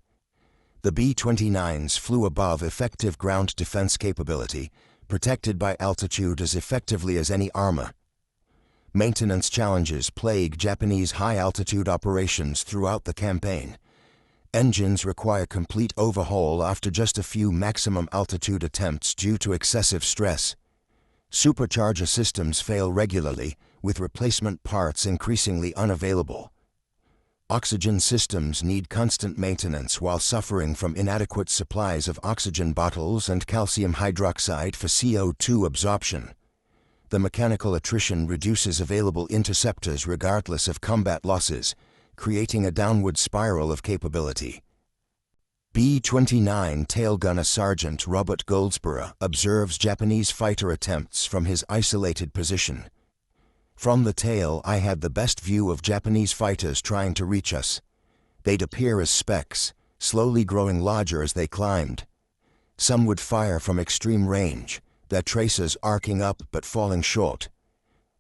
The B-29s flew above effective ground defense capability, protected by altitude as effectively as any armor. Maintenance challenges plague Japanese high-altitude operations throughout the campaign. Engines require complete overhaul after just a few maximum altitude attempts due to excessive stress. Supercharger systems fail regularly, with replacement parts increasingly unavailable. Oxygen systems need constant maintenance while suffering from inadequate supplies of oxygen bottles and calcium hydroxide for CO2 absorption. The mechanical attrition reduces available interceptors regardless of combat losses, creating a downward spiral of capability. B-29 tail gunner Sergeant Robert Goldsborough observes Japanese fighter attempts from his isolated position. From the tail, I had the best view of Japanese fighters trying to reach us. They'd appear as specks, slowly growing larger as they climbed. Some would fire from extreme range, their traces arcing up but falling short.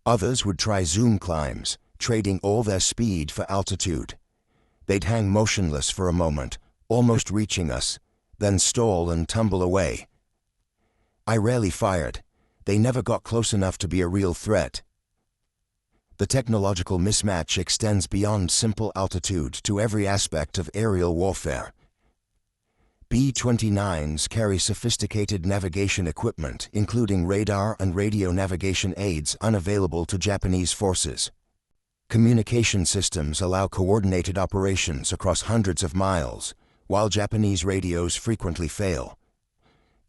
Others would try zoom climbs, trading all their speed for altitude. They'd hang motionless for a moment, almost reaching us, then stall and tumble away. I rarely fired. They never got close enough to be a real threat. The technological mismatch extends beyond simple altitude to every aspect of aerial warfare. B-29s carry sophisticated navigation equipment, including radar and radio navigation aids unavailable to Japanese forces. Communication systems allow coordinated operations across hundreds of miles, while Japanese radios frequently fail.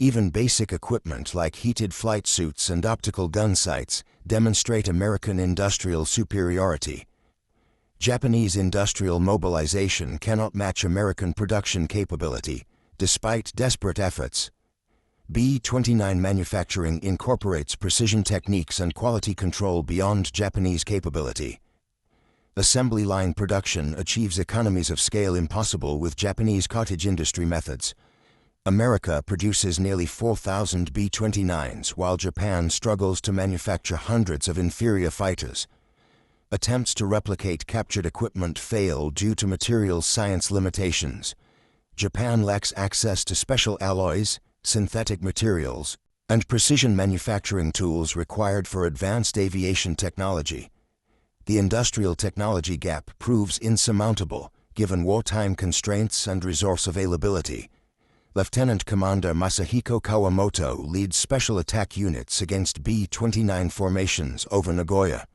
Even basic equipment like heated flight suits and optical gun sights demonstrate American industrial superiority. Japanese industrial mobilization cannot match American production capability, despite desperate efforts. B-29 manufacturing incorporates precision techniques and quality control beyond Japanese capability. Assembly line production achieves economies of scale impossible with Japanese cottage industry methods. America produces nearly 4,000 B-29s, while Japan struggles to manufacture hundreds of inferior fighters. Attempts to replicate captured equipment fail due to materials science limitations. Japan lacks access to special alloys, synthetic materials, and precision manufacturing tools required for advanced aviation technology. The industrial technology gap proves insurmountable, given wartime constraints and resource availability. Lieutenant Commander Masahiko Kawamoto leads special attack units against B-29 formations over Nagoya.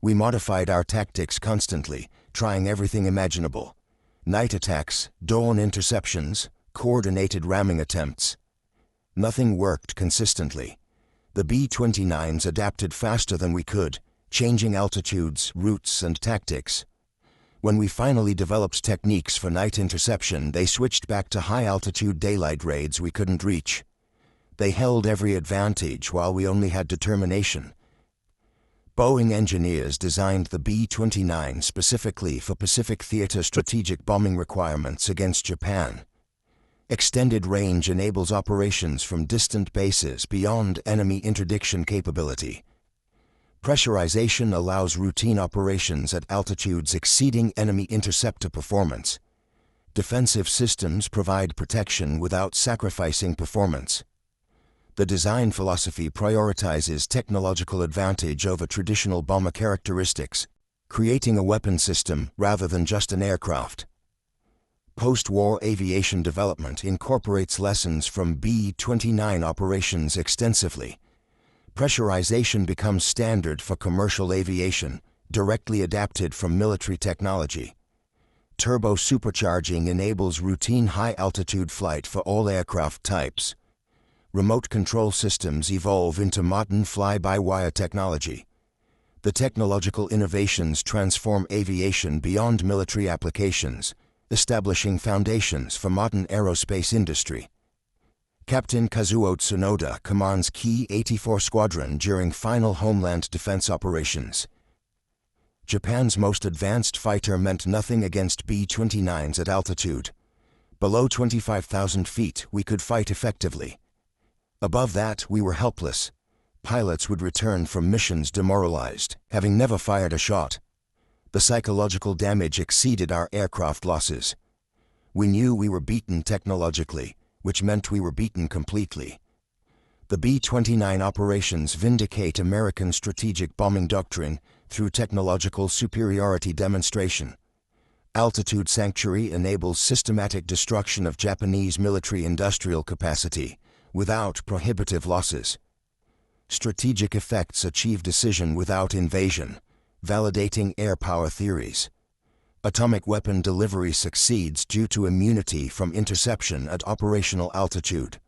We modified our tactics constantly, trying everything imaginable. Night attacks, dawn interceptions, coordinated ramming attempts. Nothing worked consistently. The B-29s adapted faster than we could, changing altitudes, routes, and tactics. When we finally developed techniques for night interception, they switched back to high-altitude daylight raids we couldn't reach. They held every advantage while we only had determination. Boeing engineers designed the B-29 specifically for Pacific Theater strategic bombing requirements against Japan. Extended range enables operations from distant bases beyond enemy interdiction capability. Pressurization allows routine operations at altitudes exceeding enemy interceptor performance. Defensive systems provide protection without sacrificing performance. The design philosophy prioritizes technological advantage over traditional bomber characteristics, creating a weapon system rather than just an aircraft. Post-war aviation development incorporates lessons from B-29 operations extensively. Pressurization becomes standard for commercial aviation, directly adapted from military technology. Turbo supercharging enables routine high-altitude flight for all aircraft types. Remote control systems evolve into modern fly-by-wire technology. The technological innovations transform aviation beyond military applications, establishing foundations for modern aerospace industry. Captain Kazuo Tsunoda commands Key 84 Squadron during final homeland defense operations. Japan's most advanced fighter meant nothing against B-29s at altitude. Below 25,000 feet, we could fight effectively. Above that, we were helpless. Pilots would return from missions demoralized, having never fired a shot. The psychological damage exceeded our aircraft losses. We knew we were beaten technologically, which meant we were beaten completely. The B-29 operations vindicate American strategic bombing doctrine through technological superiority demonstration. Altitude sanctuary enables systematic destruction of Japanese military-industrial capacity without prohibitive losses. Strategic effects achieve decision without invasion, validating air power theories. Atomic weapon delivery succeeds due to immunity from interception at operational altitude.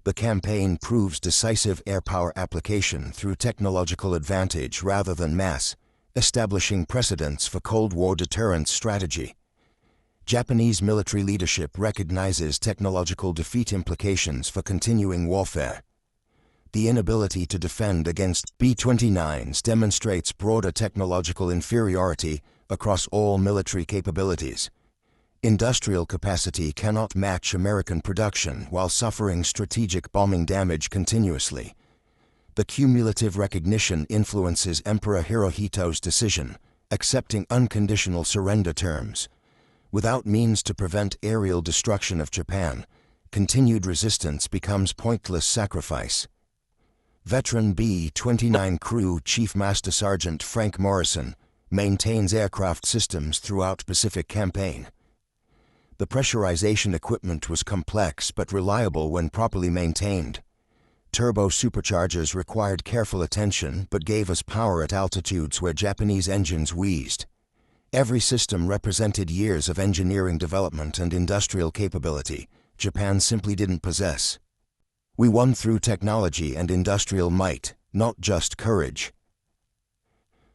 The campaign proves decisive air power application through technological advantage rather than mass, establishing precedents for Cold War deterrence strategy. Japanese military leadership recognizes technological defeat implications for continuing warfare. The inability to defend against B-29s demonstrates broader technological inferiority across all military capabilities. Industrial capacity cannot match American production while suffering strategic bombing damage continuously. The cumulative recognition influences Emperor Hirohito's decision, accepting unconditional surrender terms. Without means to prevent aerial destruction of Japan, continued resistance becomes pointless sacrifice. Veteran B-29 Crew Chief Master Sergeant Frank Morrison maintains aircraft systems throughout Pacific Campaign. The pressurization equipment was complex but reliable when properly maintained. Turbo superchargers required careful attention but gave us power at altitudes where Japanese engines wheezed. Every system represented years of engineering development and industrial capability Japan simply didn't possess. We won through technology and industrial might, not just courage.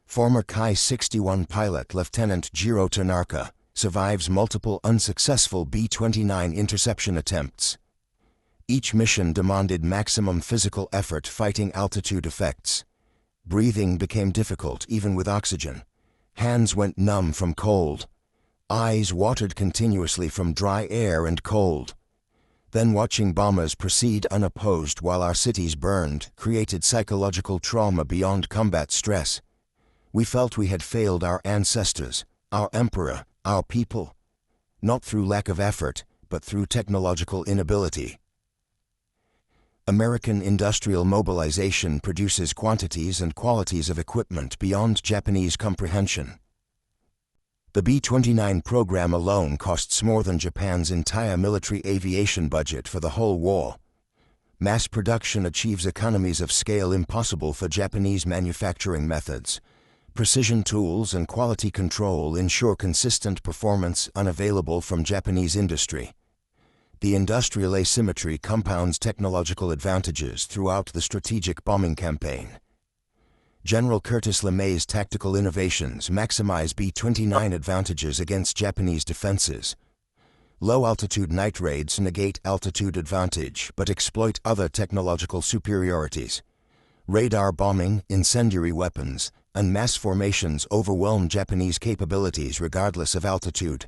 Former Ki-61 pilot Lieutenant Jiro Tanaka survives multiple unsuccessful B-29 interception attempts. Each mission demanded maximum physical effort fighting altitude effects. Breathing became difficult even with oxygen. Hands went numb from cold. Eyes watered continuously from dry air and cold. Then watching bombers proceed unopposed while our cities burned created psychological trauma beyond combat stress. We felt we had failed our ancestors, our emperor, our people. Not through lack of effort, but through technological inability. American industrial mobilization produces quantities and qualities of equipment beyond Japanese comprehension. The B-29 program alone costs more than Japan's entire military aviation budget for the whole war. Mass production achieves economies of scale impossible for Japanese manufacturing methods. Precision tools and quality control ensure consistent performance unavailable from Japanese industry. The industrial asymmetry compounds technological advantages throughout the strategic bombing campaign. General Curtis LeMay's tactical innovations maximize B-29 advantages against Japanese defenses. Low-altitude night raids negate altitude advantage but exploit other technological superiorities. Radar bombing, incendiary weapons, and mass formations overwhelm Japanese capabilities regardless of altitude.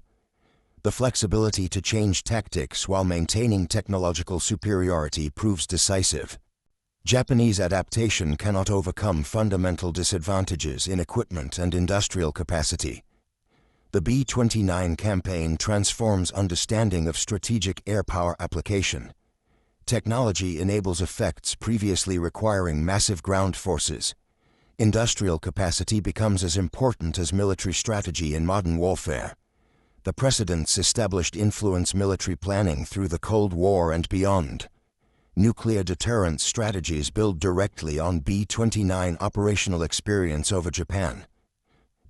The flexibility to change tactics while maintaining technological superiority proves decisive. Japanese adaptation cannot overcome fundamental disadvantages in equipment and industrial capacity. The B-29 campaign transforms understanding of strategic air power application. Technology enables effects previously requiring massive ground forces. Industrial capacity becomes as important as military strategy in modern warfare. The precedents established influence military planning through the Cold War and beyond. Nuclear deterrence strategies build directly on B-29 operational experience over Japan.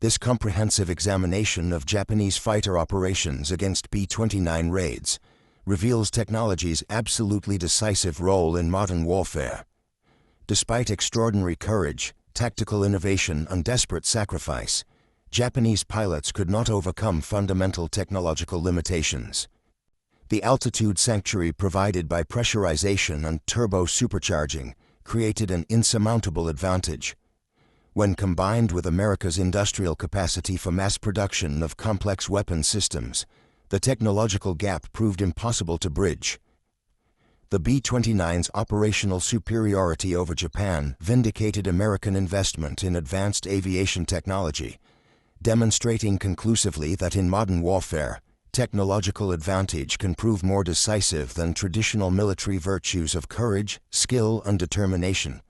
This comprehensive examination of Japanese fighter operations against B-29 raids reveals technology's absolutely decisive role in modern warfare. Despite extraordinary courage, tactical innovation, and desperate sacrifice, Japanese pilots could not overcome fundamental technological limitations. The altitude sanctuary provided by pressurization and turbo supercharging created an insurmountable advantage. When combined with America's industrial capacity for mass production of complex weapon systems, the technological gap proved impossible to bridge. The B-29's operational superiority over Japan vindicated American investment in advanced aviation technology, demonstrating conclusively that in modern warfare, technological advantage can prove more decisive than traditional military virtues of courage, skill, and determination.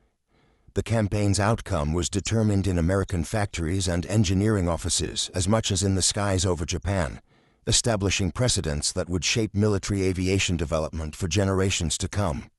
The campaign's outcome was determined in American factories and engineering offices as much as in the skies over Japan, establishing precedents that would shape military aviation development for generations to come.